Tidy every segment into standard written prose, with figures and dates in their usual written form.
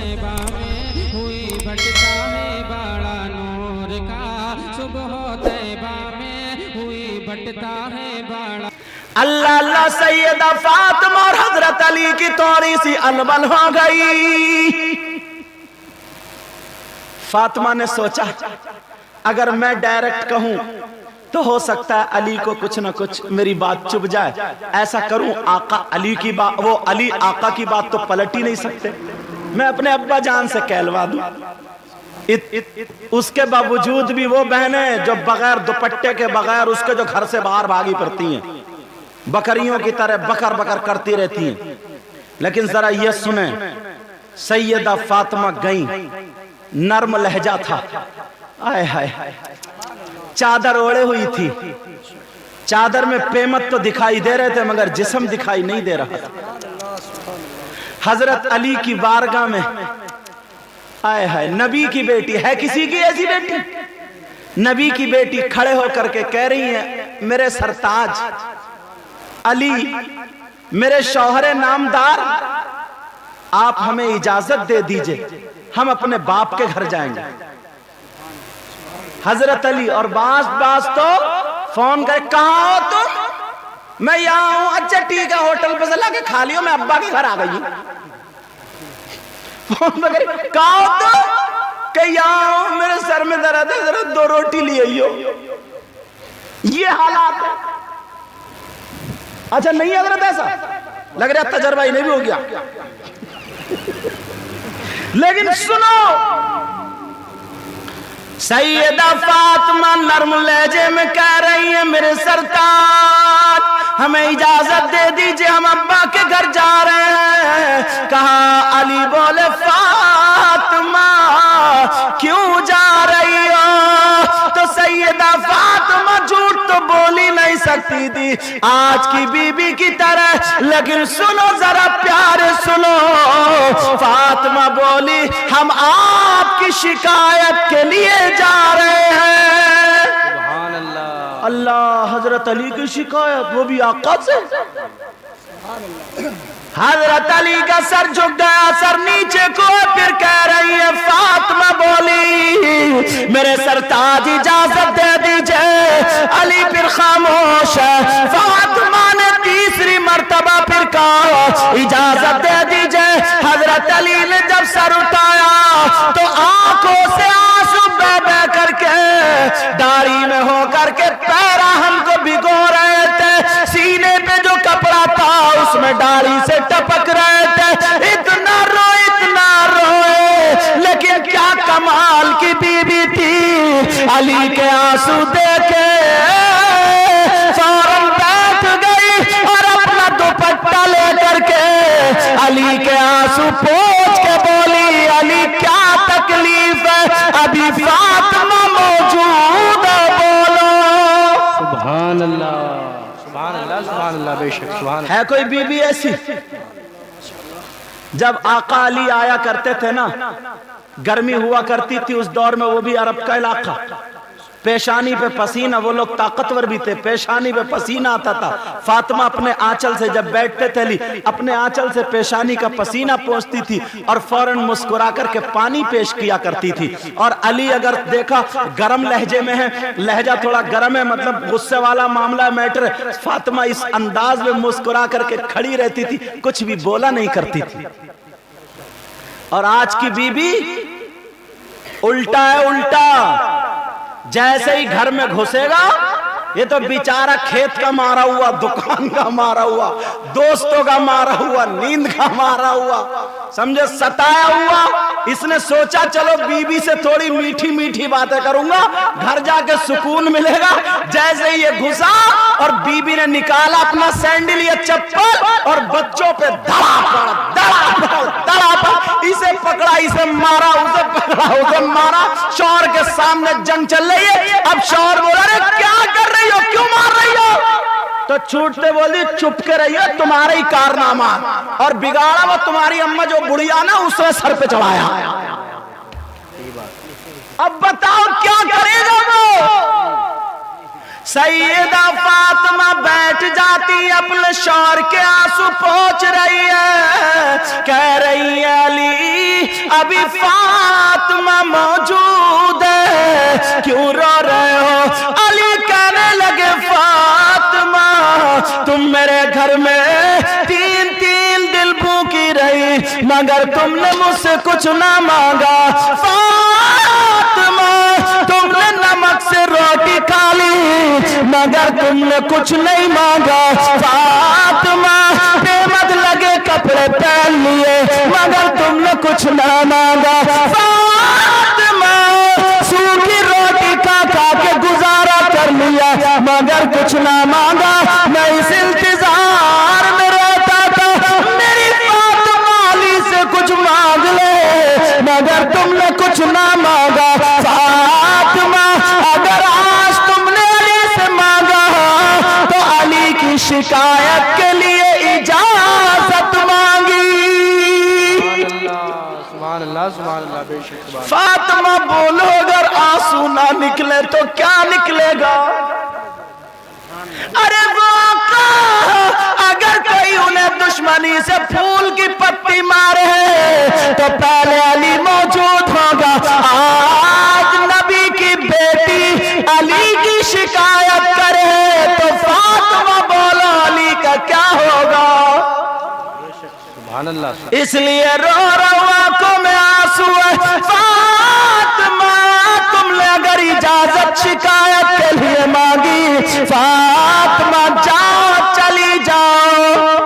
तैबा में हुई बटता है बड़ा नूर का, सुबह तैबा में हुई बटता है बड़ा। अल्लाह अल्लाह सैयदा फातिमा और हजरत अली की थोड़ी सी अनबन हो गई। फातिमा ने सोचा अगर मैं डायरेक्ट कहूं तो हो सकता है अली को कुछ ना कुछ मेरी बात चुभ जाए। ऐसा करूं आका अली की बात, वो अली आका की बात तो पलट ही नहीं सकते, मैं अपने अब्बा जान से कहलवा दूं। उसके बावजूद भी वो बहनें जो बगैर दुपट्टे के, बगैर उसके जो घर से बाहर भागी पड़ती हैं, बकरियों की तरह बकर बकर करती रहती हैं। लेकिन जरा ये सुने, सैयदा फातिमा गई, नर्म लहजा था, आए हाय, चादर ओढ़े हुई थी, चादर में पेमत तो दिखाई दे रहे थे मगर जिस्म दिखाई नहीं दे रहा था। हजरत अली की बारगाह में, आए हाय, नबी की बेटी है, किसी की ऐसी बेटी, नबी की बेटी खड़े होकर के कह रही है, मेरे सरताज अली, मेरे शौहरे नामदार, आप हमें इजाजत दे दीजिए, हम अपने बाप के घर जाएंगे। हजरत अली और बास बास तो फोन करे, कहाँ हो तुम? मैं यहाँ हूं। अच्छा ठीक है, होटल पे से लाके खा लियो, मैं अब्बा के घर आ गई। फोन पे करे, कहाँ हो तुम? कि यहाँ हूं, मेरे सर में दर्द है, जरा 2 रोटी ले आइयो। ये हालात है। अच्छा नहीं हजरत, ऐसा लग रहा तजर्बा ही नहीं भी हो गया। लेकिन सुनो, सैयदा फातिमा नर्म लहजे में कह रही है, मेरे सरताज हमें इजाजत दे दीजिए, हम अब्बा के घर जा रहे हैं। कहा अली बोले, फातिमा क्यों जा रही हो? तो सैयदा फातिमा झूठ तो बोली नहीं सकती थी आज की बीबी की तरह, लेकिन सुनो जरा प्यार सुनो, फातिमा बोली, हम आपकी शिकायत के लिए जा रहे हैं। सुभान अल्लाह। अल्लाह, हजरत अली की शिकायत, वो भी आका से। हजरत अली का सर झुक गया, सर नीचे को, फिर कह रही है, फातिमा बोली, मेरे सरताज इजाजत दे दीजिए। अली फिर खामोश है। फातिमा ने तीसरी मर्तबा फिर कहा, इजाजत दे दीजिए। हजरत अली ने जब सर उठाया तो आंखों से आंसू बह बह करके, दाढ़ी में हो करके पैरा हमको भिगो रहे थे, सीने पे जो कपड़ा था उसमें दाढ़ी से टपक रहे थे। इतना रोए, लेकिन क्या कमाल की बीबी थी, अली के आंसू देखे फौरन बैठ गई और अपना दुपट्टा लेकर के अली के आंसू पोंछ के बोली, अली क्या तकलीफ है, अभी फातिमा मौजूद है, बोलो। सुभान अल्लाह, सुभान अल्लाह, सुभान अल्लाह। बेशक सुभान है। कोई बीबी ऐसी? जब आका अली आया करते थे ना, गर्मी हुआ करती थी उस दौर में, वो भी अरब का इलाका, पेशानी पे पसीना, वो लोग ताकतवर भी थे, पेशानी पे पसीना आता था। फातिमा अपने आंचल से जब बैठते थे अली, अपने आंचल से पेशानी का पसीना पोंछती थी और फौरन मुस्कुरा करके पानी पेश किया करती थी। और अली अगर देखा गरम लहजे में है, लहजा थोड़ा गरम है, मतलब गुस्से वाला मामला मैटर, फातिमा इस अंदाज में मुस्कुरा करके खड़ी रहती थी, कुछ भी बोला नहीं करती थी। और आज की बीबी उल्टा है, उल्टा। जैसे ही घर में घुसेगा, ये तो बेचारा खेत का मारा हुआ, दुकान का मारा हुआ, दोस्तों का मारा हुआ, नींद का मारा हुआ, समझे, सताया हुआ। इसने सोचा चलो बीबी से थोड़ी मीठी मीठी बातें करूंगा, घर जाके सुकून मिलेगा। जैसे ही ये घुसा और बीबी ने निकाला अपना सैंडल या चप्पल और बच्चों पे धड़ापड़, इसे पकड़ा, इसे मारा, उसे पकड़ा, उसे मारा। शौहर के सामने जंग चल रही है। अब शौहर बोला, अरे क्या कर रही हो, क्यों मार रही हो? तो छूटते बोली, चुप के रहिए, तुम्हारा ही कारनामा, और बिगाड़ा वो तुम्हारी अम्मा जो बुढ़िया ना, उसने सर पे चढ़ाया। अब बताओ क्या करेगा वो? सैयदा फातिमा बैठ जाती, अपने शौहर के आंसू पोंछ रही है, कह रही है, अली अभी फातिमा मौजूद है, क्यों रो रहे हो? अली कहने लगे फातिमा तुम मेरे घर में 3 दिन भूखी रही मगर तुमने मुझसे कुछ ना मांगा। फातिमा तुमने नमक से रोटी खा ली मगर तुमने कुछ नहीं मांगा। फातिमा बेमद लगे कपड़े पहन लिए मगर तुमने कुछ ना मांगा। फातिमा सूखी रोटी खा के गुजारा कर लिया मगर कुछ ना मांगा। मैं इस इंतजार में रहता था मेरी फातिमा अली से कुछ मांग ले मगर तुमने कुछ ना मांगा। फातिमा अगर आज तुमने अली से मांगा तो अली की शिकायत के लिए इजाजत मांगी। सुभान अल्लाह सुभान अल्लाह बेशक सुभान। फातिमा बोलो अगर आंसू ना निकले तो क्या निकलेगा? अरे वो अगर कोई उन्हें दुश्मनी से फूल की पत्ती मारे तो पहले अली मौजूद होगा। आज नबी की बेटी अली की शिकायत करे तो फातिमा बोलो अली का क्या होगा? सुभान अल्लाह। इसलिए रो आंखों में आंसू है। फातिमा तुमने अगर इजाजत शिकायत के लिए मांगी, फातिमा जाओ चली जाओ।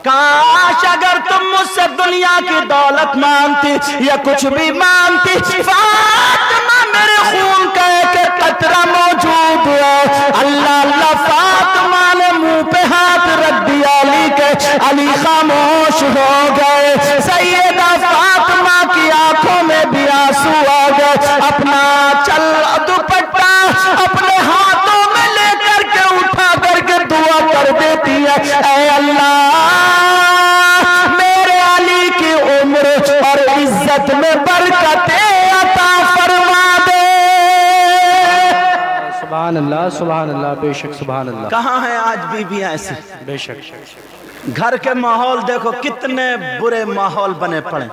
काश अगर तुम मुझसे दुनिया की दौलत मांगती या कुछ भी मांगती, फातिमा मेरे खून का एक कतरा मौजूद है। अल्लाह अल्लाह फातिमा ने मुंह पे हाथ रख दिया अली के, अली खामोश हो गए। सैयदा फातिमा की आंखों में भी आंसू आ गए। अपना चल दुपट्टा अपने हाथों में लेकर के उठा करके दुआ कर देती है, ऐ अल्लाह मेरे अली की उम्र और इज्जत में बरकतें अता फरमा दे। सुभान अल्लाह बेशक सुभान अल्लाह। कहाँ है आज बीबियां ऐसी? बेशक घर के माहौल देखो कितने बुरे माहौल बने पड़े।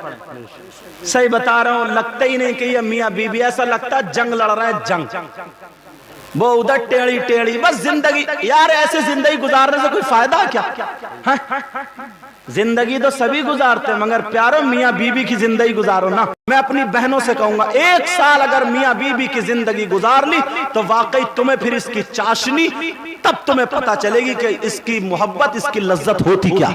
सही बता रहा हूं, लगता ही नहीं कि ये मियां बीबी, ऐसा लगता जंग लड़ रहे हैं जंग। वो उधर टेढ़ी टेढ़ी बस जिंदगी। यार ऐसे जिंदगी गुजारने से कोई फायदा क्या है? जिंदगी तो सभी गुजारते हैं मगर प्यारो मियां बीबी की जिंदगी गुजारो ना। मैं अपनी बहनों से कहूंगा 1 साल अगर मियां बीबी की जिंदगी गुजार ली तो वाकई तुम्हें फिर इसकी चाशनी, तब तुम्हें पता चलेगी कि इसकी मोहब्बत इसकी लज्जत होती क्या।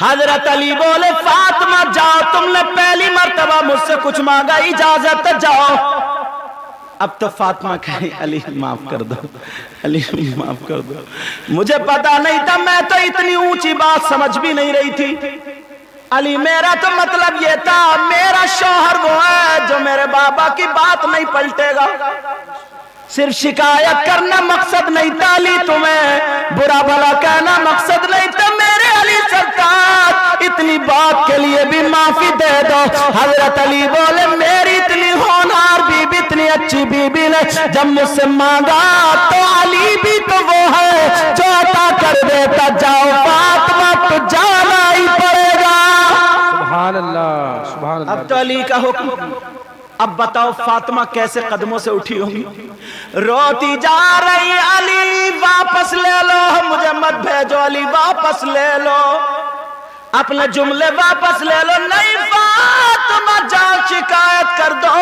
हजरत अली बोले फातिमा जाओ, तुमने पहली मर्तबा मुझसे कुछ मांगा, इजाजत जाओ। अब तो फातिमा कहे अली माफ कर दो, अली माफ कर दो, मुझे पता नहीं था, मैं तो इतनी ऊंची बात समझ भी नहीं रही थी। अली मेरा तो मतलब ये था मेरा शौहर वो है जो मेरे बाबा की बात नहीं पलटेगा। सिर्फ शिकायत करना मकसद नहीं था अली, तुम्हें बुरा भला कहना मकसद नहीं था। मेरे अली सरकार इतनी बात के लिए भी माफी दे दो। हजरत अली बोले मेरी इतनी होनहार बीबी, इतनी अच्छी बीबी ने जब मुझसे मांगा तो अली भी तो वो है जो अता कर देता। जाओ फातिमा तो जाना ही पड़ेगा। सुभान अल्लाह सुभान अल्लाह। अब तो अली का हुक्म। अब बताओ फातिमा कैसे कदमों से उठी होंगी, रोती जा रही, अली वापस ले लो, मुझे मत भेजो, अली वापस ले लो, अपने जुमले वापस ले लो। नहीं फातिमा जाओ शिकायत कर दो।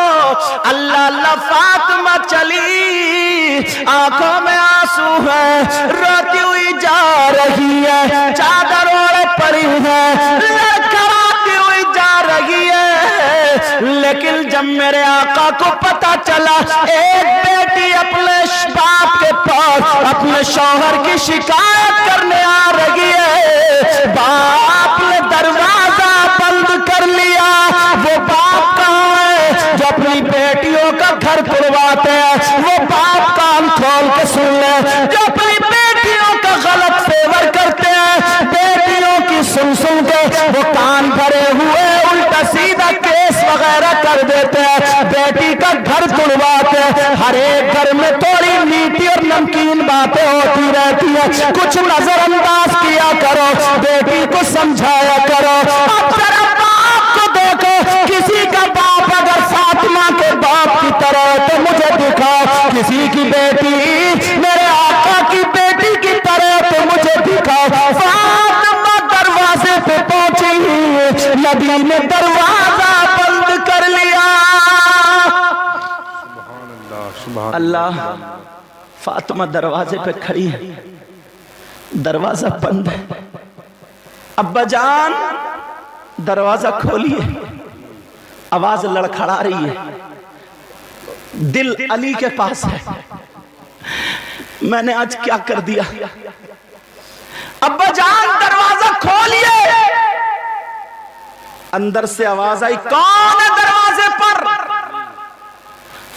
अल्लाह अल्लाह फातिमा चली, आंखों में आंसू है, रोती हुई जा रही है, चादर ओढ़े पड़ी है, लड़खड़ाती हुई जा रही है। लेकिन जब मेरे आका को पता चला एक बेटी अपने बाप के पास अपने शौहर की शिकायत करने आ रही है, बाप ने दरवाजा बंद कर लिया। वो बाप कहाँ है जो अपनी बेटियों का घर तुड़वाते हैं? वो बाप कान खोल के सुन ले, जो अपनी बेटियों का गलत फेवर करते हैं, बेटियों की सुन सुन के वो कान भरे हुए उल्टा सीधा केस वगैरह कर देते हैं, बेटी का घर तुड़वाते हैं। हर एक घर में थोड़ी मीठी और नमकीन बातें होती रहती है, कुछ नजरअंदाज किया करो, बेटी को समझाया करो। नबी ने दरवाजा बंद कर लिया। अल्लाह, फातिमा दरवाजे पे खड़ी है, दरवाजा बंद है। अब्बा जान दरवाजा खोलिए। आवाज लड़खड़ा रही है, दिल अली के पास है। मैंने आज क्या कर दिया? अब्बा जान दरवाजा खोलिए। अंदर से आवाज आई, कौन है दरवाजे पर?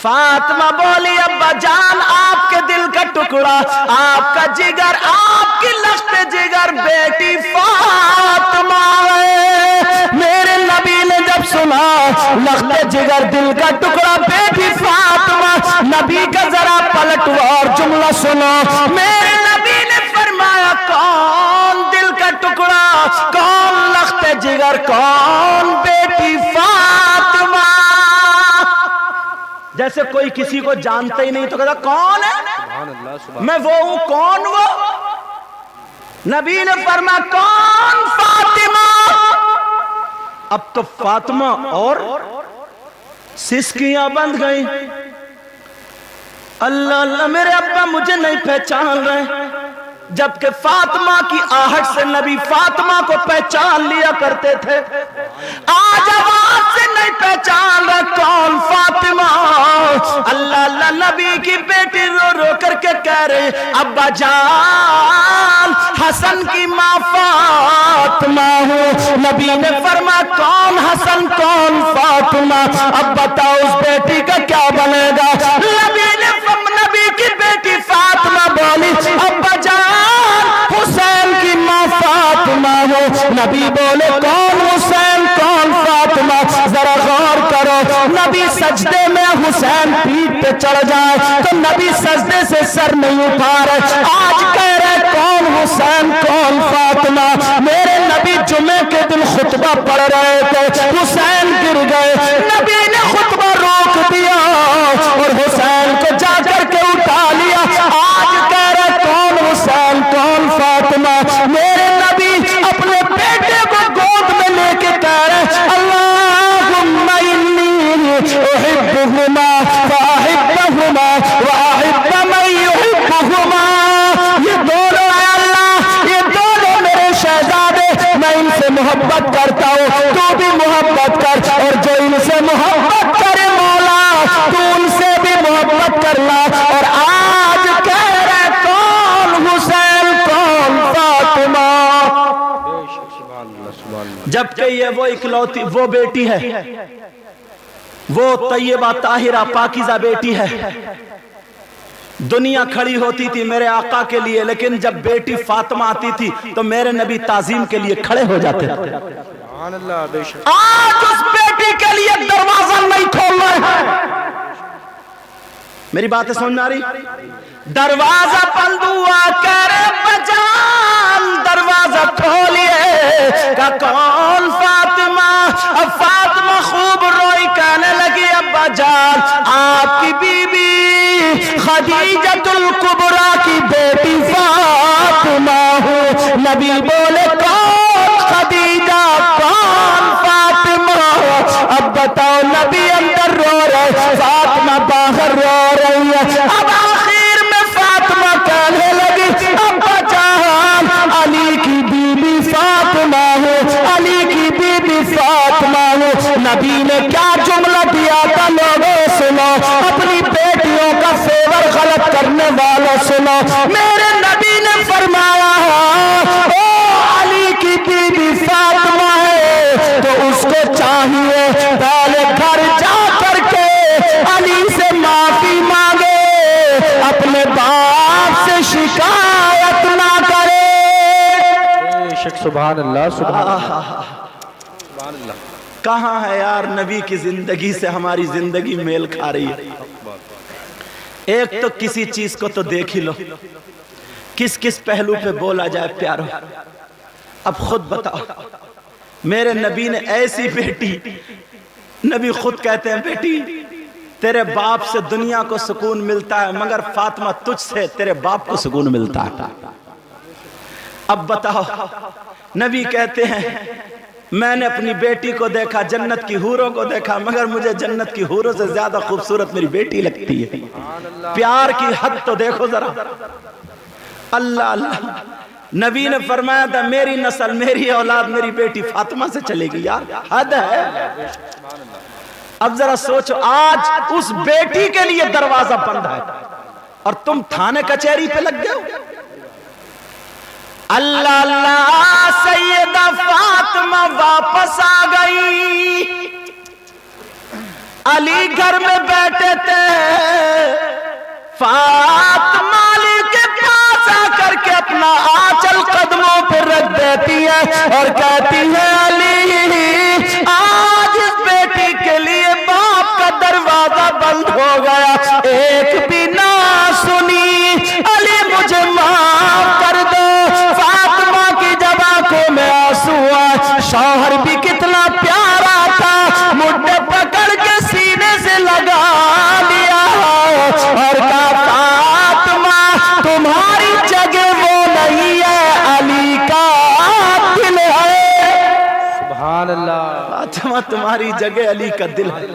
फातिमा बोली, अब्बा जान आपके दिल का टुकड़ा, आपका जिगर, आपकी लश्ते जिगर बेटी फातिमा है। मेरे नबी ने जब सुना लश्ते जिगर दिल का टुकड़ा बेटी फातिमा, नबी का जरा पलटवार जुमला सुनो। मेरे नबी ने फरमाया, कौन दिल का टुकड़ा, कौन लश्ते जिगर, कौन बेटी फातिमा? जैसे कोई किसी को जानता ही नहीं तो कहता कौन है? मैं वो हूं। कौन वो? नबी ने फरमाया, कौन? फातिमा। अब तो फातिमा और सिसकियां बंद गई। अल्लाह अल्लाह, मेरे अब्बा मुझे नहीं पहचान रहे, जबकि फातिमा की आहट से नबी फातिमा को पहचान लिया करते थे। आज आवाज से नहीं पहचान रहे कौन फातिमा। अल्लाह अल्लाह, नबी की बेटी रो रो करके कह रहे, अब्बा जान हसन की माँ फातिमा हूँ। नबी ने फरमाया, कौन हसन, कौन फातिमा? अब बताओ उस बेटी का क्या बनेगा? नबी की बेटी फातिमा बोली, अब्बा जान हुसैन की माँ फातिमा हो। नबी बोले, कौन हुसैन, कौन फातिमा? जरा गौर करो, नबी सजदे में हुसैन पीठ पे चढ़ जाए तो नबी सजदे से सर नहीं उठा रहे। आज कह रहे कौन हुसैन, कौन फातिमा? मेरे नबी जुमे के दिन खुतबा पढ़ रहे थे, हुसैन गिर गए, नबी ने खुतबा रोक दिया और हुसैन को जाकर के उठा लिया। आज कह रहे कौन हुसैन, कौन फातिमा? मेरे नबी अपने बेटे को गोद में लेके कह रहे, अल्लाहुम्मा इन्नी उहिब्बुहुमा फअहिब्बहुमा वअहिब्ब मन युहिब्बुहुमा। ये दोनों है अल्लाह, ये दोनों मेरे शहजादे, मैं इनसे मोहब्बत करता हूँ, तू भी मोहब्बत कर, और जो इनसे मोहब्बत करे मौला तू उनसे भी मोहब्बत करना। और आज कह रहे कौन हुसैन, कौन फातिमा? जबकि ये वो इकलौती वो बेटी है, वो तैयबा ताहिरा पाकीज़ा बेटी है। दुनिया खड़ी होती थी मेरे आका के लिए, लेकिन जब बेटी फातिमा आती थी तो मेरे नबी ताजीम के लिए खड़े हो जाते थे। आज उस बेटी के लिए दरवाजा नहीं खोल रहे हैं। मेरी बातें समझ में आ रही? दरवाजा बंद हुआ, कर बजान दरवाजा खोलिए का कौन फातिमा? अब फातिमा खूब रोई, कहने लगी, अब्बा जान आपकी बीबी खदीजतुल कुबरा की बेटी फातिमा हूँ। नबी बोले, कौन खदीजा, कौन फातिमा? अब बताओ, नबी अंदर रो रहे, फातिमा बाहर रो रही है। अब आखिर में फातिमा कहने लगी, अब्बा जान अली की बीबी फातिमा हो, अली की बीबी फातिमा हो। नबी ने क्या जुमला दिया था लोगों सुनो, अपनी बेटियों का फेवर गलत करने वालों सुनो। मेरे नबी ने फरमाया, ओ अली की बीबी फातिमा है तो उसको चाहिए पहले घर जा करके अली से माफी मांगे, अपने बाप से शिकायत ना करे। सुभान अल्लाह, सुभान अल्लाह। कहाँ है यार नबी की जिंदगी से हमारी जिंदगी मेल खा रही है? एक तो किसी चीज को तो देख ही लो, किस किस पहलू पे बोला जाए प्यारो। अब खुद बताओ, मेरे नबी ने ऐसी बेटी, नबी खुद कहते हैं बेटी तेरे बाप से दुनिया को सुकून मिलता है, मगर फातिमा तुझसे तेरे बाप को सुकून मिलता है। अब बताओ, नबी कहते हैं میں نے اپنی بیٹی کو دیکھا، جنت کی حوروں کو دیکھا، مگر مجھے جنت کی حوروں سے زیادہ خوبصورت میری بیٹی لگتی ہے۔ پیار کی حد تو دیکھو ذرا، اللہ اللہ۔ نبی نے فرمایا تھا میری نسل، میری اولاد، میری بیٹی فاطمہ سے چلے گی، یار حد ہے۔ اب ذرا سوچو، آج اس بیٹی کے لیے دروازہ بند ہے اور تم تھانے کچہری پہ لگ گئے ہو۔ اللہ اللہ، سیدہ فاطمہ واپس آ گئی۔ علی گھر میں بیٹھے تھے، فاطمہ علی کے پاس آ کر کے اپنا آنچل قدموں پہ رکھ دیتی ہے اور کہتی ہے علی، آج اس بیٹی کے لیے باپ کا دروازہ بند ہو گیا، ایک بھی نہ سنی، علی مجھے معاف کر دو۔ فاطمہ کی جب آنکھوں میں آنسو آئے، شوہر بھی کتنا پیارا تھا، مجھے پکڑ کے سینے سے لگا لیا اور کہا فاطمہ تمہاری جگہ وہ نہیں ہے، علی کا دل ہے۔ سبحان اللہ، فاطمہ تمہاری جگہ علی کا دل ہے۔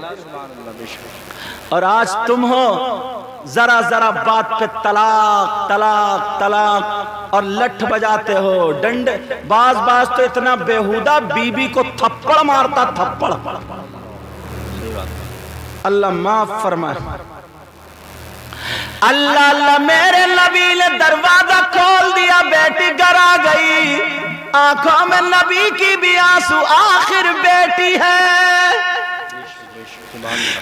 اور آج تم ہو ذرا ذرا بات پہ طلاق طلاق طلاق اور لٹھ بجاتے ہو، ڈنڈ، بعض تو اتنا بیہودہ بیوی کو تھپڑ مارتا، تھپڑ۔ اللہ معاف فرمائے۔ اللہ اللہ، میرے نبی نے دروازہ کھول دیا، بیٹی گھر آ گئی، آنکھوں میں نبی کی بھی آنسو، آخر بیٹی ہے۔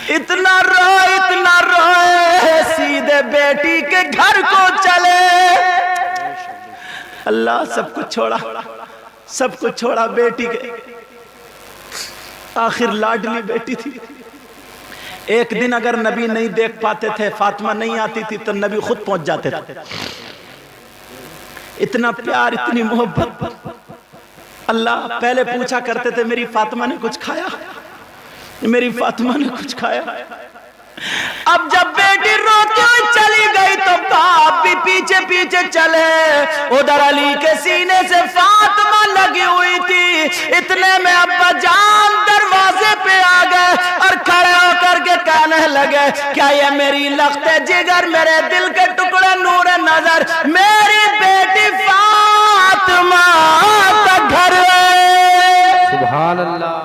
اتنا روئے سیدھے بیٹی کے گھر کو چلے۔ اللہ سب کچھ چھوڑا، سب کچھ چھوڑا بیٹی کے، آخر لاڈلی بیٹی تھی۔ ایک دن اگر نبی نہیں دیکھ پاتے تھے، فاطمہ نہیں آتی تھی، تو نبی خود پہنچ جاتے تھے۔ اتنا پیار، اتنی محبت۔ اللہ پہلے پوچھا کرتے تھے میری فاطمہ نے کچھ کھایا، میری فاطمہ نے کچھ کھایا۔ اب جب بیٹی روتی ہوئی چلی گئی تو باپ بھی پیچھے پیچھے چلے، ادھر علی کے سینے سے فاطمہ لگی ہوئی تھی۔ اتنے میں ابا جان دروازے پہ آ گئے اور کھڑے ہو کر کے کہنے لگے، کیا یہ میری لخت جگر، میرے دل کے ٹکڑے، نور نظر، میری بیٹی فاطمہ کا گھر ہے؟ سبحان اللہ۔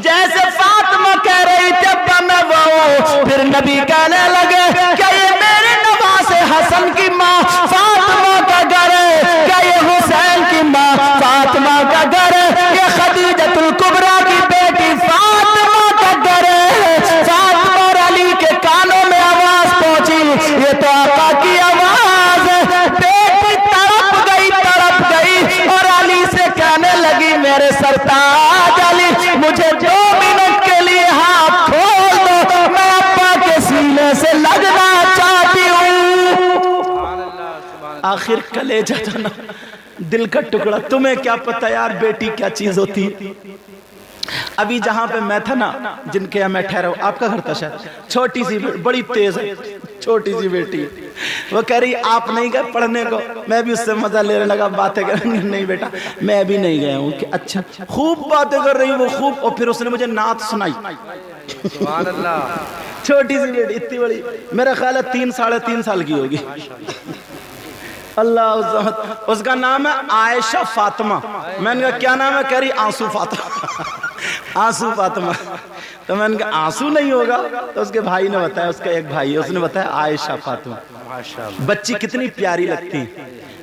جیسے فاطمہ کہہ رہی تھی ابا میں وہ ہوں، پھر نبی کہنے لگے کہ یہ میرے نواز حسن کی ماں فاطمہ کا گھر ہے، کہ یہ حسین کی ماں فاطمہ کا گھر ہے، یہ خدیجۃ الکبریٰ کی بیٹی فاطمہ کا گھر ہے۔ فاطمہ اور علی کے کانوں میں آواز پہنچی، یہ تو آقا کی آواز ہے۔ بیٹی تڑپ گئی اور علی سے کہنے لگی میرے سرتاج علی، مجھے 2 منٹ کے لیے ہاتھ کھول دو، میں ابا کے سینے سے لگنا چاہتی ہوں۔ آخر کلیجہ تھا نا، دل کا ٹکڑا۔ تمہیں کیا پتہ یار بیٹی کیا چیز ہوتی ہے۔ ابھی جہاں پہ میں تھا نا، جن کے یہاں میں ٹھہرا ہوں، آپ کا گھر تھا شاید، چھوٹی سی بڑی تیز ہے، چھوٹی سی بیٹی، وہ کہہ رہی آپ نہیں گئے پڑھنے کو؟ میں بھی اس سے مزہ لینے لگا، باتیں کر رہی، نہیں بیٹا میں بھی نہیں گیا ہوں۔ کہ اچھا، خوب باتیں کر رہی وہ، خوب۔ اور پھر اس نے مجھے نعت سنائی۔ سبحان اللہ۔ چھوٹی سی بیٹی، اتنی بڑی، میرا خیال ہے 3 ساڑھے 3 سال کی ہوگی۔ اللہ، اس کا نام ہے عائشہ فاطمہ۔ میں نے کہا کیا نام ہے؟ کہہ رہی آنسو فاطمہ، آنسو فاطمہ۔ تو میں نے کہا آنسو نہیں ہوگا؟ تو اس کے بھائی نے بتایا، اس کا ایک بھائی ہے، اس نے بتایا عائشہ فاطمہ۔ بچی کتنی پیاری لگتی۔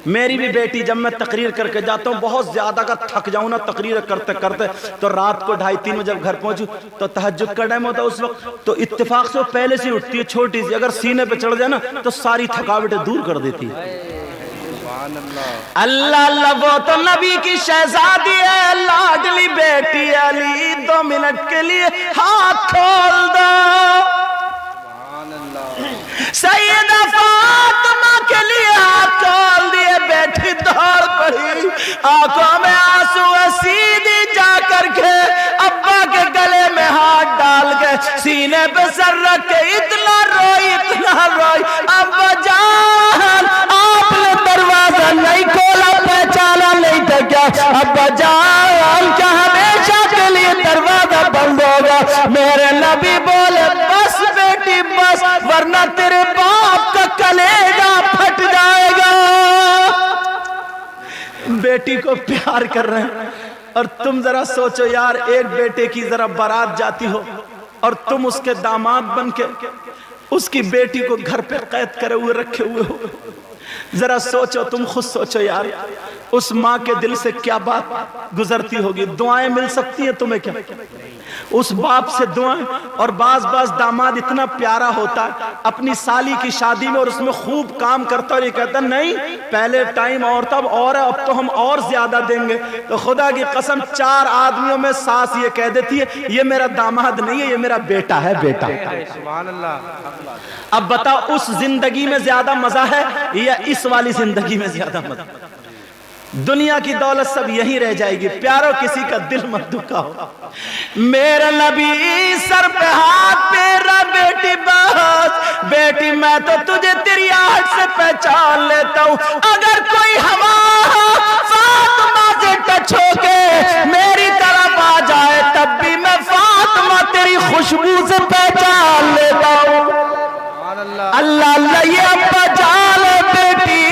میری بھی بیٹی جب میں تقریر کر کے جاتا ہوں، بہت زیادہ کا تھک جاؤں نا تقریر کرتے کرتے، تو رات کو 2:30-3 بجے گھر پہنچوں تو تہجد کا ٹائم ہوتا ہے اس وقت، تو اتفاق سے وہ پہلے سے اٹھتی ہے، چھوٹی سی، اگر سینے پہ چڑھ جائے نا تو ساری تھکاوٹیں دور کر دیتی ہے۔ اللہ اللہ، وہ تو نبی کی شہزادی ہے، لاڈلی بیٹی علی، 2 منٹ کے لیے ہاتھ کھول دو۔ سیدہ فاطمہ کے لیے ہاتھ کھول دیے، بیٹی دوڑ پڑی، آنکھوں میں آنسو، سیدھی جا کر کے ابا کے گلے میں ہاتھ ڈال کے سینے پہ سر رکھ کے اتنا روئی، اتنا روئی، ابا جان آپ نے دروازہ نہیں کھولا، پہچانا نہیں تھا کیا؟ ابا جان کیا ہمیشہ वरना तेरे बाप का कलेजा फट जाएगा। बेटी को प्यार कर रहे हैं और तुम जरा सोचो यार, एक बेटे की जरा बारात जाती हो और तुम उसके दामाद बन के उसकी बेटी को घर पे कैद करे हुए रखे हुए हो। जरा सोचो, तुम खुद सोचो यार, उस माँ के दिल से क्या बात गुजरती होगी। दुआएं मिल सकती हैं तुम्हें क्या? उस बाप से दुआएं। और बाज दामाद इतना प्यारा होता है अपनी साली की शादी में और उसमें खूब काम करता और ये कहता नहीं पहले टाइम और तब और है, अब तो हम और ज्यादा देंगे। तो खुदा की कसम 4 आदमियों में सास ये कह देती है ये मेरा दामाद नहीं है, ये मेरा बेटा है, बेटा। सुभान अल्लाह। अब बताओ उस जिंदगी में ज्यादा मजा है या इस वाली जिंदगी में ज्यादा मजा? दुनिया की दौलत सब यही रह जाएगी। प्यारो किसी का दिल मत दुखाओ। मेरा नबी सर पे हाथ फेरा, बेटी बस बेटी मैं तो तुझे तेरी आहट से पहचान लेता हूँ। अगर कोई हवा फातिमा से टच होके मेरी तरफ आ जाए तब भी मैं फातिमा तेरी खुशबू से पहचान लेता हूँ। अल्लाह अल्लाह ये अब्बा जान बेटी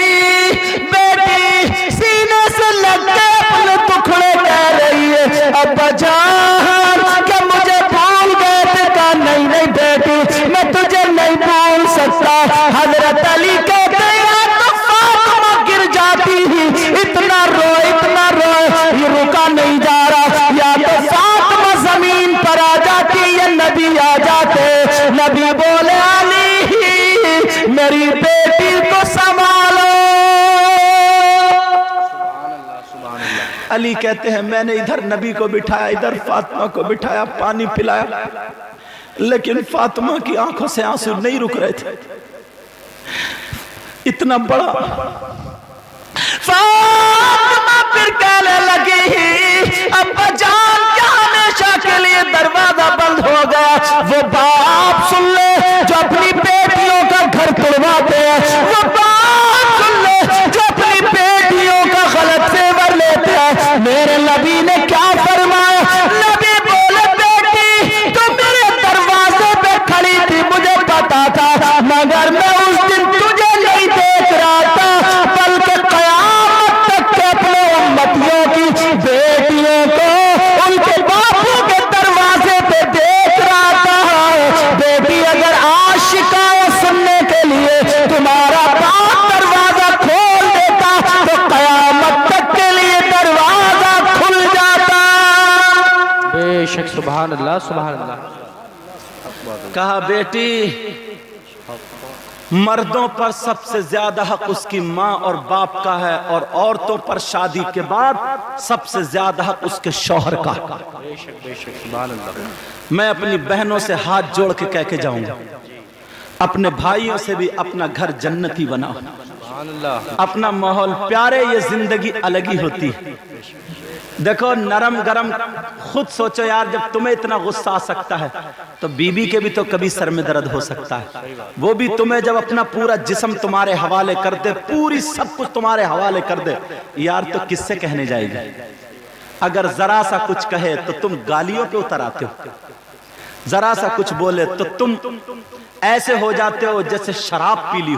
सीने से लगते अपने टुकड़े कह रही है अब्बा जान क्या मुझे भूल गए थे? कहा नहीं नहीं बेटी मैं तुझे नहीं भूल सकता। हजरत अली कहते हैं तो फातिमा गिर जाती ही इतना रोए ये रुका नहीं जा रहा। या तो फातिमा जमीन पर आ जाती या नबी आ जाते। नबी बोले अली मेरी बेटी को संभालो। अली कहते हैं मैंने इधर नबी को बिठाया, इधर फातिमा को बिठाया, पानी पिलाया, लेकिन फातिमा की आंखों से आंसू नहीं रुक रहे थे। इतना बड़ा फातिमा फिर कहने लगी अब्बा जान क्या हमेशा के लिए दरवाजा बंद हो गया? वो बाप सुन ले जो अपनी बेटियों का घर तोड़वाते हैं, वो बाप सुन ले जो अपनी बेटियों का गलत फेवर लेते हैं। मेरे नबी ने क्या फरमाया? नबी बोले बेटी तो मेरे दरवाजे पे खड़ी थी, मुझे पता था, मगर मैं उस दिन तुझे नहीं देख रहा था बल्कि क़यामत तक के अपने उम्मतियों की बेटियों को उनके बापू के दरवाजे पे देख रहा था। बेटी अगर आशिकाएं सुनने के लिए तुम्हारा बाप दरवाजा खोल देता तो क़यामत तक के लिए दरवाजा खुल जाता। बेशक सुभान अल्लाह सुभान अल्लाह। कहा बेटी मर्दों पर सबसे ज्यादा हक उसकी माँ और बाप का है और औरतों पर शादी के बाद सबसे ज्यादा हक उसके शौहर का। मैं अपनी बहनों से हाथ जोड़ के कह के जाऊंगा अपने भाइयों से भी अपना घर जन्नती बनाओ, अपना माहौल प्यारे। ये जिंदगी अलग ही होती है। देखो नरम गरम खुद सोचो यार, जब तुम्हें इतना गुस्सा आ सकता है तो बीबी के भी तो कभी सर में दर्द हो सकता है। वो भी तुम्हें जब अपना पूरा जिस्म तुम्हारे हवाले कर दे, पूरी सब कुछ तुम्हारे हवाले कर दे यार, तो किससे कहने जाएगी? अगर जरा सा कुछ कहे तो तुम गालियों पे उतर आते हो, जरा सा कुछ बोले तो तुम ऐसे हो जाते हो जैसे शराब पी ली।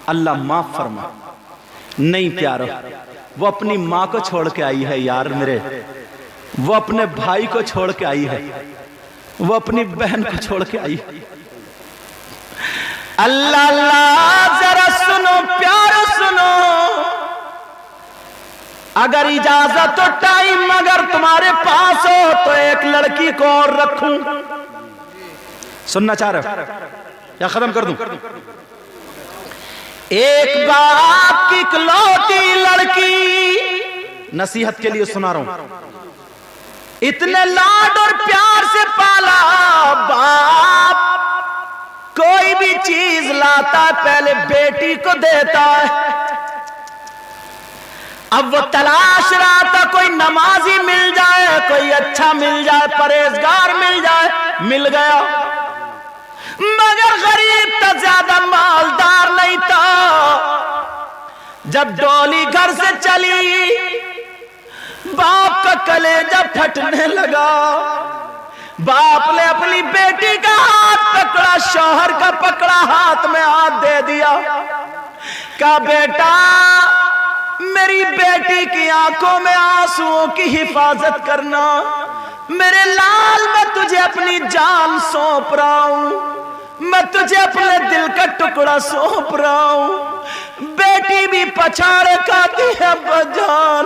अल्लाह माफ फरमा। नहीं प्यारो, वो अपनी माँ को छोड़ के आई है यार मेरे, वो अपने भाई को छोड़ के आई है, वो अपनी बहन को छोड़ के आई है। अल्लाह अल्लाह जरा सुनो प्यारो सुनो, अगर इजाजत तो टाइम अगर तुम्हारे पास हो तो एक लड़की को और रखूं। सुनना चाह रहे हो या खत्म कर दूं? एक बाप की इकलौती लड़की, नसीहत के लिए सुना रहा हूं, इतने लाड और प्यार से पाला बाप कोई भी चीज लाता है पहले बेटी को देता है। अब वो तलाश रहा था कोई नमाजी मिल जाए, कोई अच्छा मिल जाए, परहेजगार मिल जाए, मिल गया, मगर गरीब था, ज्यादा मालदार नहीं था। जब डोली घर से चली बाप का कलेजा फटने लगा। बाप ने अपनी बेटी का हाथ पकड़ा, शौहर का पकड़ा, हाथ में हाथ दे दिया, कहा बेटा मेरी बेटी की आंखों में आंसुओं की हिफाजत करना, मेरे लाल मैं तुझे अपनी जान सौंप रहा हूं, मैं तुझे अपने दिल का टुकड़ा सौंप रहा हूं। बेटी भी पछाड़े खाती है बजान।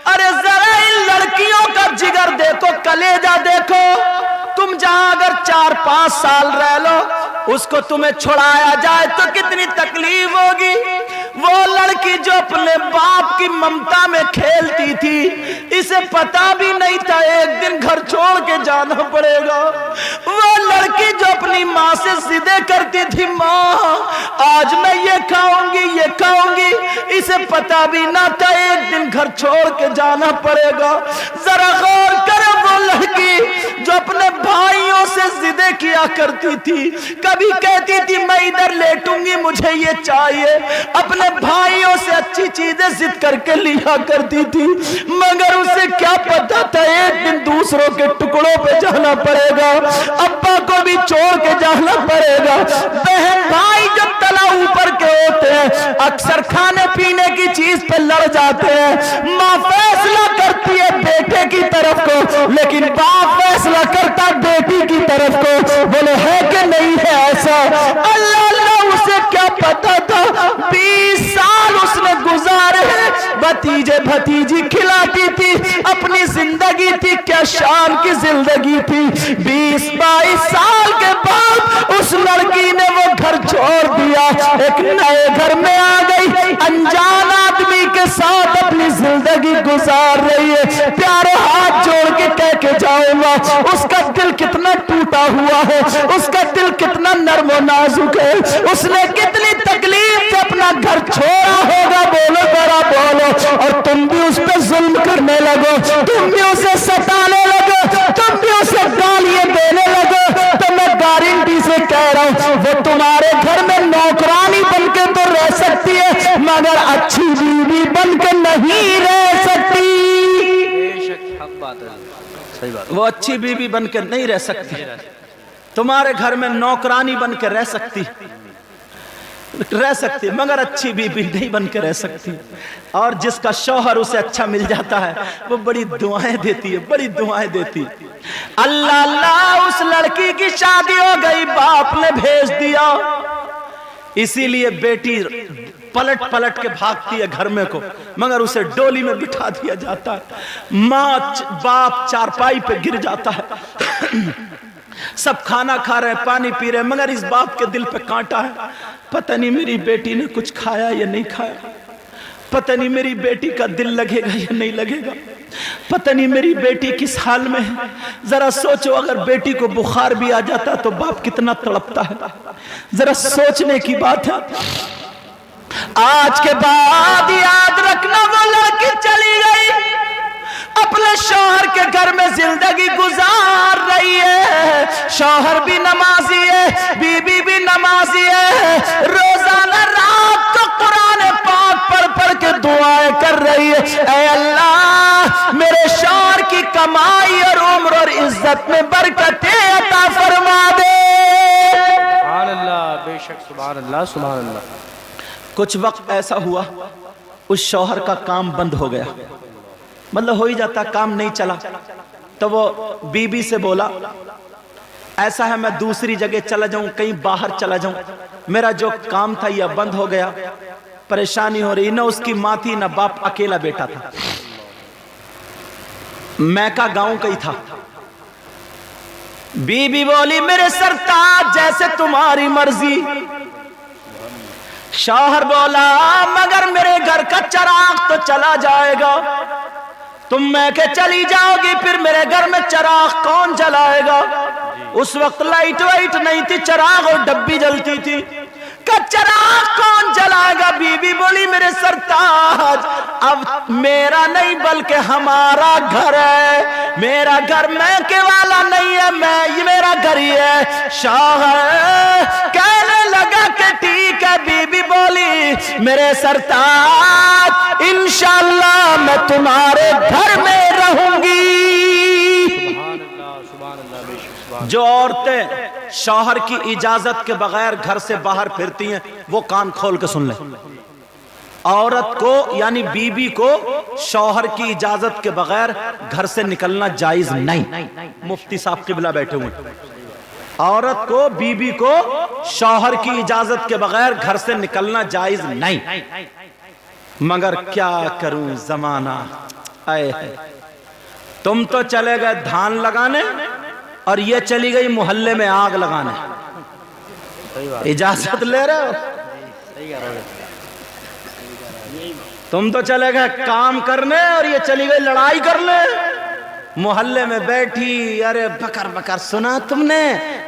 अरे जरा इन लड़कियों का जिगर देखो, कलेजा देखो। तुम जहां अगर 4-5 साल रह लो, उसको तुम्हें छुड़ाया जाए तो कितनी तकलीफ होगी। वो लड़की जो अपने बाप की ममता में खेलती थी, इसे पता भी नहीं था एक दिन घर छोड़ के जाना पड़ेगा। वो लड़की जो अपनी माँ से जिदे करती थी, माँ आज मैं ये खाऊंगी ये खाऊंगी, इसे पता भी ना था एक दिन घर छोड़ के जाना पड़ेगा। जरा गौर करो, वो लड़की जो अपने भाइयों से जिदे किया करती थी, कभी कहती थी मैं इधर लेटूंगी मुझे ये चाहिए, अपने भाइयों से अच्छी चीजें जिद करके लिया करती थी, मगर उसे क्या पता था एक दिन दूसरों के टुकड़ों पे जाना पड़ेगा, अब्बा को भी छोड़ के जाना पड़ेगा। बहन भाई जब तला ऊपर के होते हैं, अक्सर खाने पीने की चीज पे लड़ जाते हैं। माँ फैसला करती है बेटे की तरफ को, लेकिन बाप फैसला करता बेटी की तरफ को। बोले है कि नहीं है ऐसा? अल्लाह अल्लाह, उसे क्या पता था 20 साल उसने गुजारे, भतीजे भतीजी खिलाती थी, अपनी जिंदगी थी क्या शान की जिंदगी थी। 20-22 साल के बाद उस लड़की ने वो घर छोड़ दिया, एक नए घर में आ गई, अनजान आदमी के साथ अपनी जिंदगी गुजार रही है। प्यारे हाथ जोड़ के कह के जाऊंगा, उसका दिल कितना टूटा हुआ है, उसका दिल कितना नर्म और नाजुक है, उसने कितनी तकलीफ से अपना घर छोड़ा होगा। बोलो जरा बोलो। और तुम भी उस पर जुल्म करने लगो, तुम भी उसे सताने लगो, तुम भी उसे गालियां देने लगो, तो मैं गारंटी से कह रहा हूं वो तुम्हारे घर में नौकरानी बनके तो रह सकती है, मगर अच्छी बीवी बनकर नहीं रह सकती। सही बात। वो अच्छी बीवी बनकर नहीं रह सकती, तुम्हारे घर में नौकरानी बनकर रह सकती मगर अच्छी बीवी नहीं बनकर रह सकती। और जिसका शौहर उसे अच्छा मिल जाता है, वो बड़ी दुआएं देती है, बड़ी दुआएं देती है। अल्लाह अल्लाह, उस लड़की की शादी हो गई, बाप ने भेज दिया। इसीलिए बेटी पलट पलट के भागती है घर में को, मगर उसे डोली में बिठा दिया जाता है। माँ बाप चारपाई पे गिर जाता है, सब खाना खा रहे हैं, पानी पी रहे हैं, मगर इस बाप के दिल पे कांटा है। पता नहीं मेरी बेटी ने कुछ खाया या नहीं खाया, पता नहीं मेरी बेटी का दिल लगेगा या नहीं लगेगा, पता नहीं मेरी बेटी किस हाल में है। जरा सोचो, अगर बेटी को बुखार भी आ जाता तो बाप कितना तड़पता है। जरा सोचने की बात है। आज के बाद याद रखना, वो लड़की चली गई, अपने शौहर के घर में जिंदगी गुजार रही है। शौहर भी नमाजी है, बीबी भी नमाजी है, रोजाना रात को कुरान पाक पढ़ पढ़ के दुआएं कर रही है, ऐ अल्लाह मेरे शौहर की कमाई और उम्र और इज्जत में बरकतें अता फरमा दे। सुभान अल्लाह, बेशक सुभान अल्लाह सुभान अल्लाह। कुछ वक्त ऐसा हुआ, उस शौहर का काम बंद हो गया, मतलब हो ही जाता, काम नहीं चला। तो वो बीबी से बोला ऐसा है मैं दूसरी जगह चला जाऊं, कहीं बाहर चला जाऊं, मेरा जो काम था यह बंद हो गया, परेशानी हो रही। न उसकी माँ थी न बाप, अकेला बेटा था, मैका गांव का ही था। बीबी बोली मेरे सरताज जैसे तुम्हारी मर्जी। शौहर बोला मगर मेरे घर का चिराग तो चला जाएगा, तुम मैके चली जाओगी, फिर मेरे घर में चिराग कौन जलाएगा। उस वक्त लाइट वाइट नहीं थी, चिराग और डब्बी जलती थी, का चिराग कौन जलाएगा। बीबी बोली मेरे सरताज अब मेरा नहीं बल्कि हमारा घर है, मेरा घर मैके वाला नहीं है, मैं ये मेरा घर ही है। शौहर कहने लगा कि ठीक है। बीबी बोली मेरे सरताज इंशाअल्लाह मैं तुम्हारे घर में रहूंगी। सुभान अल्लाह सुभान अल्लाह। جو عورتیں شوہر کی اجازت کے بغیر گھر سے باہر پھرتی ہیں وہ کان کھول کے سن لیں، عورت کو یعنی بیوی کو شوہر کی اجازت کے بغیر گھر سے نکلنا جائز نہیں۔ مفتی صاحب قبلہ بیٹھے ہوئے، عورت کو بیوی کو شوہر کی اجازت کے بغیر گھر سے نکلنا جائز نہیں، مگر کیا کروں زمانہ آئے ہے، تم تو چلے گئے دھان لگانے اور یہ چلی گئی محلے میں آگ لگانے، اجازت لے رہے ہو؟ تم تو چلے گئے کام کرنے اور یہ چلی گئی لڑائی کرنے، محلے میں بیٹھی، ارے بکر بکر سنا تم نے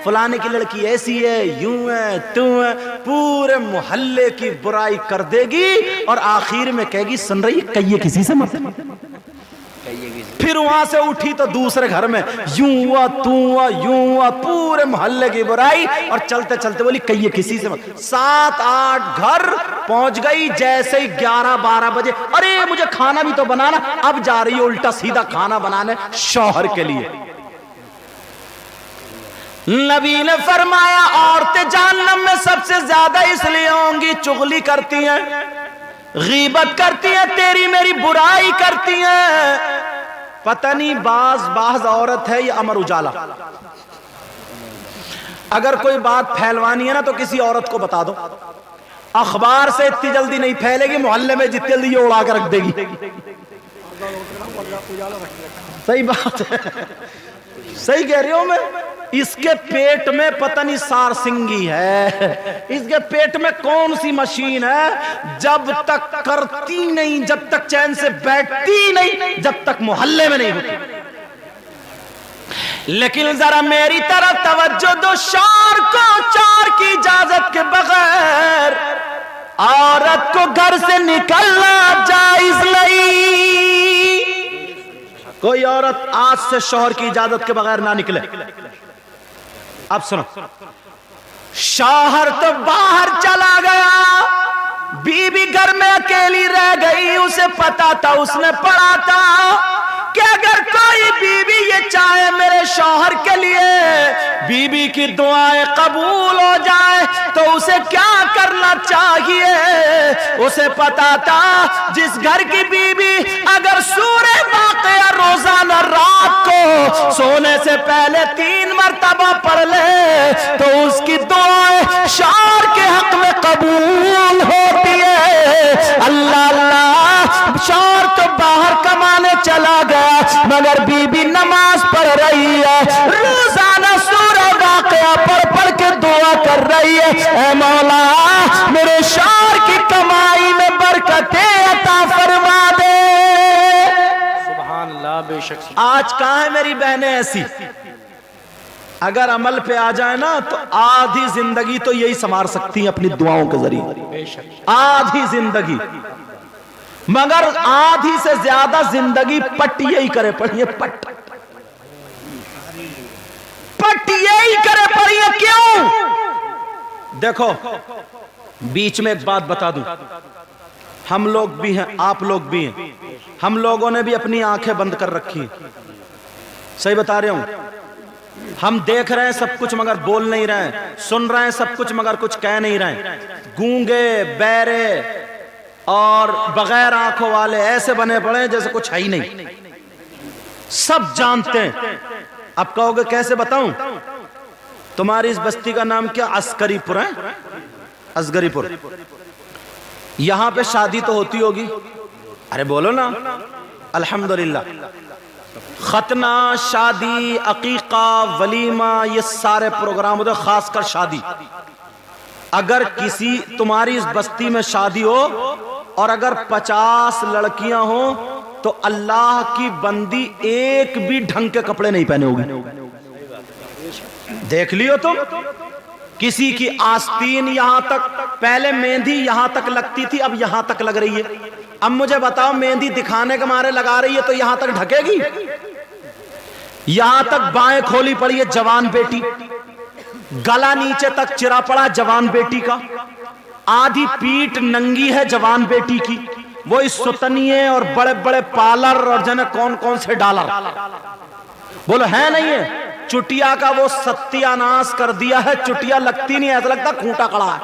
فلانے کی لڑکی ایسی ہے، یوں ہے توں ہے، پورے محلے کی برائی کر دے گی اور آخر میں کہے گی سن رہی کہیے کسی سے مت، پھر وہاں سے اٹھی تو دوسرے گھر میں یوں ہوا توں ہوا یوں ہوا، پورے محلے کی برائی، اور چلتے چلتے بولی کہیے کسی سے مت، 7-8 گھر پہنچ گئی، جیسے ہی 11-12 بجے ارے مجھے کھانا بھی تو بنانا، اب جا رہی ہے الٹا سیدھا کھانا بنانے شوہر کے لیے۔ نبی نے فرمایا عورتیں جہنم میں سب سے زیادہ اس لیے ہوں گی چغلی کرتی ہیں، غیبت کرتی ہیں، تیری میری برائی کرتی ہیں۔ پتہ نہیں بعض عورت ہے یا امر اجالا، اگر کوئی بات پھیلوانی ہے نا تو کسی عورت کو بتا دو، اخبار سے اتنی جلدی نہیں پھیلے گی، محلے میں جتنی جلدی یہ اڑا کے رکھ دے گی۔ صحیح بات ہے، صحیح کہہ رہی ہوں میں، اس کے پیٹ میں پتہ نہیں سارسنگی ہے، اس کے پیٹ میں کون سی مشین ہے، جب تک کرتی نہیں، جب تک چین سے بیٹھتی نہیں، جب تک محلے میں نہیں ہوتی۔ لیکن ذرا میری طرف توجہ دو، شوہر کو چار کی اجازت کے بغیر عورت کو گھر سے نکلنا جائز نہیں۔ کوئی عورت آج سے شوہر کی اجازت کے بغیر نہ نکلے۔ اب سنو، شوہر تو باہر چلا گیا، بیوی گھر میں اکیلی رہ گئی، اسے پتا تھا، اس نے پڑھا تھا کہ اگر کوئی بیوی یہ چاہے میرے شوہر کے لیے بیوی کی دعائیں قبول ہو جائے تو اسے کیا کرنا چاہیے۔ اسے پتا تھا جس گھر کی بیوی اگر سورہ واقعہ روزانہ رات کو سونے سے پہلے 3 مرتبہ پڑھ لے تو اس کی دعائیں شوہر کے حق میں قبول ہوتی ہے۔ اللہ اللہ، شوہر تو باہر کمانے چلا گیا مگر بیوی نماز پڑھ رہی ہے، روزانہ سورہ واقعہ پڑھ کے دعا کر رہی ہے، اے مولا میرے شوہر کی کمائی میں برکتیں عطا فرما دے۔ سبحان اللہ، بے شک۔ آج کہاں ہے میری بہنیں ایسی؟ اگر عمل پہ آ جائے نا تو آدھی زندگی تو یہی سنوار سکتی ہیں اپنی دعاؤں کے ذریعے، آدھی زندگی، مگر آدھی سے زیادہ زندگی پٹ یہی کرے پڑی ہے، پٹ یہی کرے پڑی ہے۔ کیوں؟ دیکھو بیچ میں ایک بات بتا دوں، ہم لوگ بھی ہیں، آپ لوگ بھی ہیں، ہم لوگوں نے بھی اپنی آنکھیں بند کر رکھی ہیں، صحیح بتا رہے ہوں، ہم دیکھ رہے ہیں سب کچھ مگر بول نہیں رہے ہیں، سن رہے ہیں سب کچھ مگر کچھ کہہ نہیں رہے ہیں، گونگے بہرے اور بغیر آنکھوں والے ایسے بنے پڑے ہیں جیسے کچھ ہے ہی نہیں، سب جانتے ہیں۔ اب کہو گے کیسے بتاؤں؟ تمہاری اس بستی کا نام کیا؟ عسکری پور ہے، عسکری پور، یہاں پہ شادی تو ہوتی ہوگی، ارے بولو نا، الحمدللہ، ختنہ، شادی، عقیقہ، ولیمہ، یہ سارے پروگرام ہوتے ہیں، خاص کر شادی۔ اگر کسی تمہاری اس بستی میں شادی ہو اور اگر 50 لڑکیاں ہوں تو اللہ کی بندی ایک بھی ڈھنگ کے کپڑے نہیں پہنے ہوگی، دیکھ لیو تم، کسی کی آستین یہاں تک، پہلے مہندی یہاں تک لگتی تھی، اب یہاں تک لگ رہی ہے۔ اب مجھے بتاؤ مہندی دکھانے کے مارے لگا رہی ہے تو یہاں تک ڈھکے گی؟ یہاں تک بائیں کھولی پڑی ہے جوان بیٹی، گلا نیچے تک چرا پڑا جوان بیٹی کا، آدھی پیٹ ننگی ہے جوان بیٹی کی، وہی ستنیے اور بڑے بڑے پالر اور جنہیں کون کون سے ڈالر، بولو ہے نہیں ہے؟ चुटिया का वो सत्यानाश कर दिया है। चुटिया लगती नहीं, ऐसा लगता खूंटा कड़ा है।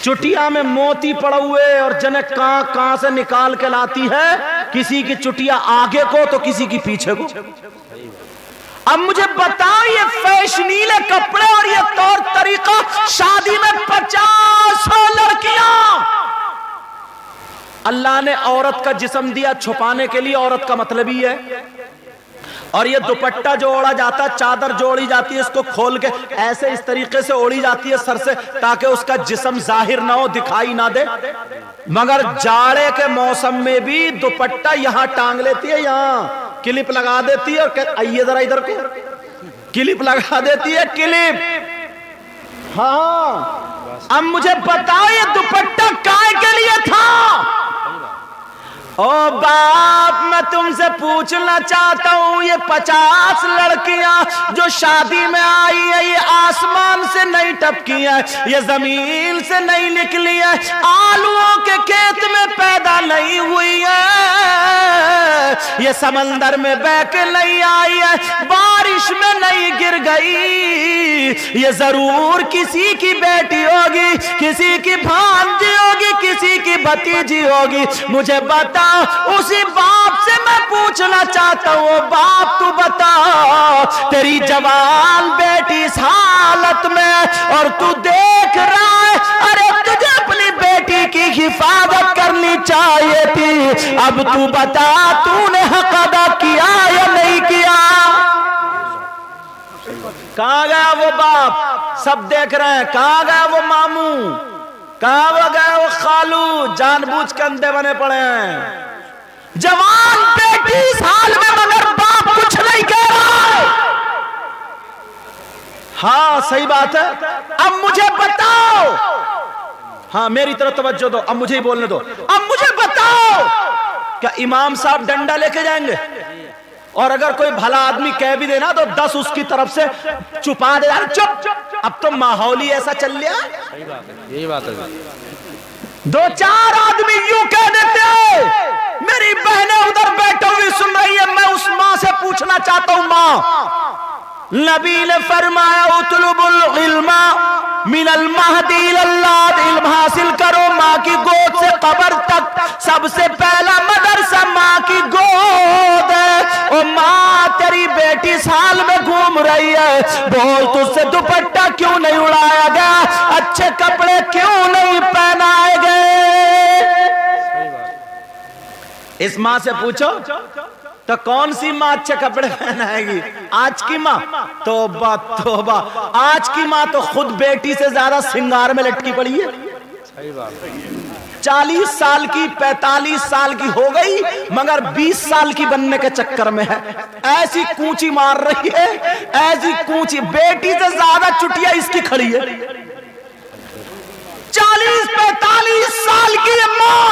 चुटिया में मोती पड़े हुए और जने कहां से निकाल के लाती है, किसी की चुटिया आगे को तो किसी की पीछे को। अब मुझे बताओ, ये फैशनीले कपड़े और ये तौर तरीका, शादी में 50 लड़कियां। अल्लाह ने औरत का जिस्म दिया छुपाने के लिए, औरत का मतलब ही है। और ये दुपट्टा जो ओढ़ा जाता है, चादर जो ओढ़ी जाती है, इसको खोल के ऐसे इस तरीके से ओढ़ी जाती है सर से, ताकि उसका जिस्म जाहिर ना हो, दिखाई ना दे। मगर जाड़े के मौसम में भी दुपट्टा यहां टांग लेती है, यहां क्लिप लगा देती है और आइए जरा इधर को, क्लिप लगा देती है, क्लिप। हाँ, अब मुझे बताओ ये दुपट्टा काय के लिए था? ओ बाप, मैं तुमसे पूछना चाहता हूं, ये 50 लड़कियां जो शादी में आई है, ये आसमान से नहीं टपकी है, ये जमीन से नहीं निकली है, आलूओं के खेत में पैदा नहीं हुई है, ये समंदर में बह के नहीं आई है, बारिश में नहीं गिर गई, ये जरूर किसी की बेटी होगी, किसी की भांजी होगी, किसी की भतीजी होगी। मुझे बता, उसी बाप से मैं पूछना चाहता हूँ, बाप तू बता, तेरी जवान बेटी इस हालत में और तू देख रहा है, अरे तुझे अपनी बेटी की हिफाजत करनी चाहिए थी। अब तू बता, तूने हक अदा किया या नहीं किया? कहां गया वो बाप? सब देख रहे हैं। कहां गया वो मामू? कहां गया वो खालू? जानबूझ के अंधे बने पड़े हैं। जवान बेटी इस हाल में, मगर बाप कुछ नहीं कह रहा है। हाँ सही बात है। अब मुझे बताओ, हाँ मेरी तरफ तवज्जो दो, अब मुझे ही बोलने दो। अब मुझे बताओ, क्या इमाम साहब डंडा लेके जाएंगे? और अगर कोई भला आदमी कह भी देना तो 10 उसकी तरफ से छुपा दे। चुप, अब तो माहौल ही ऐसा चल लिया। सही बात है, यही बात है। 2-4 आदमी यूं कह देते हैं। मेरी बहनें उधर बैठी हुई सुन रही है, मैं उस मां से पूछना चाहता हूं, मां, नबी ने फरमाया उतलुबुल इल्मा मिनल महदी इलल्लाद, इल्म हासिल करो मां की गोद से कब्र तक। सबसे पहला मदरसा मां की गोद है। ओ मां, तेरी बेटी साल में घूम रही है, बोल तुझसे दुपट्टा क्यों नहीं उड़ाया गया? अच्छे कपड़े क्यों नहीं पहनाए गए? इस मां से पूछो तो कौन सी मां अच्छे कपड़े पहनाएगी? आज की मां? तौबा तौबा, आज की मां तो खुद बेटी से ज्यादा श्रृंगार में लटकी पड़ी है। सही बात है। 40 साल की 45 साल की हो गई, मगर 20 साल की बनने के चक्कर में है। ऐसी कूंची मार रही है, ऐसी कूंची, बेटी से ज्यादा चुटिया इसकी खड़ी है। 40-45 साल की मां,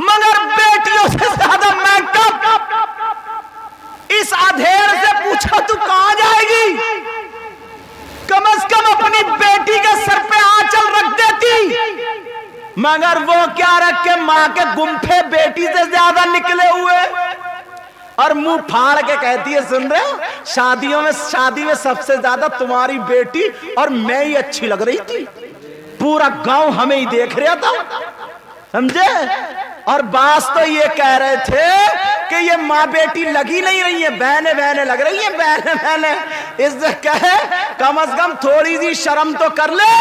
मगर बेटियों से ज्यादा मेकअप। इस अधेड़ से पूछा तू कहां जाएगी? कम से कम अपनी बेटी के सर पे आंचल रख देती, मगर वो क्या रख के मां के गुम्फे बेटी से ज्यादा निकले हुए, और मुंह फाड़ के कहती है, सुन रहे हो, शादी में सबसे ज्यादा तुम्हारी बेटी और मैं ही अच्छी लग रही थी, पूरा गांव हमें ही देख रहा था, समझे? और बास तो ये कह रहे थे कि ये माँ बेटी लगी नहीं रही है, बहने बहने लग रही है, बहने बहने। इससे कहे कम से कम थोड़ी सी शर्म तो कर ले।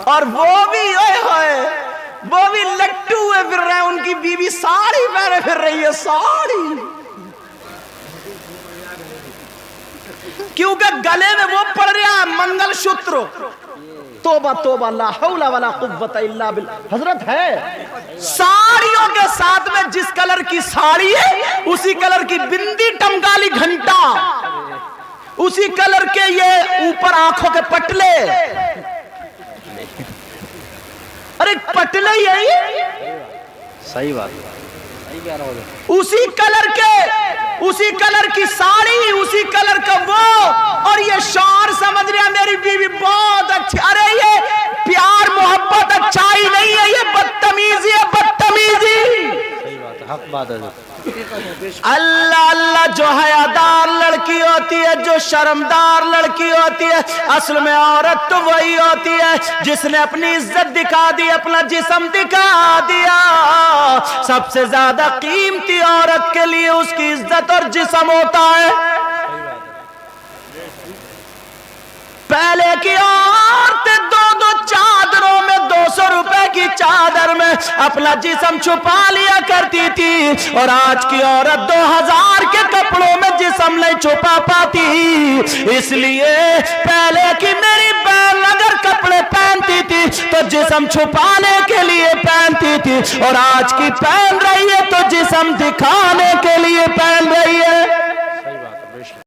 और वो भी वो भी लट्टू हुए फिर रहे हैं, उनकी बीवी साड़ी पहने फिर रही है, साड़ी, क्योंकि गले में वो पड़ रहा है मंगलसूत्र। तोबा तोबा, ला हौला वला कुव्वता इल्ला बिल्लाह। हजरत है, साड़ियों के साथ में जिस कलर की साड़ी है उसी कलर की बिंदी, टमकाली घंटा, उसी कलर के ये ऊपर आंखों के पटले, अरे पटले यही, सही बात है, उसी कलर की साड़ी, उसी कलर का वो, और ये शार समझ रहा मेरी बीवी बहुत अच्छी। अरे ये प्यार मोहब्बत अच्छाई नहीं है, ये बदतमीजी है, बदतमीजी। हक बात है। अल्लाह अल्लाह जो हयादार लड़की होती है, जो शर्मदार लड़की होती है, असल में औरत तो वही होती है जिसने अपनी इज्जत दिखा दी, अपना जिस्म दिखा दिया। सबसे ज्यादा कीमती औरत के लिए उसकी इज्जत और जिस्म होता है। पहले की औरतें दो दो चादरों में 200 रुपए की चादर में अपना जिस्म छुपा लिया करती थी, और आज की औरत 2000 के कपड़ों में जिस्म नहीं छुपा पाती। इसलिए पहले की मेरी बहन अगर कपड़े पहनती थी तो जिस्म छुपाने के लिए पहनती थी, और आज की पहन रही है तो जिस्म दिखाने के लिए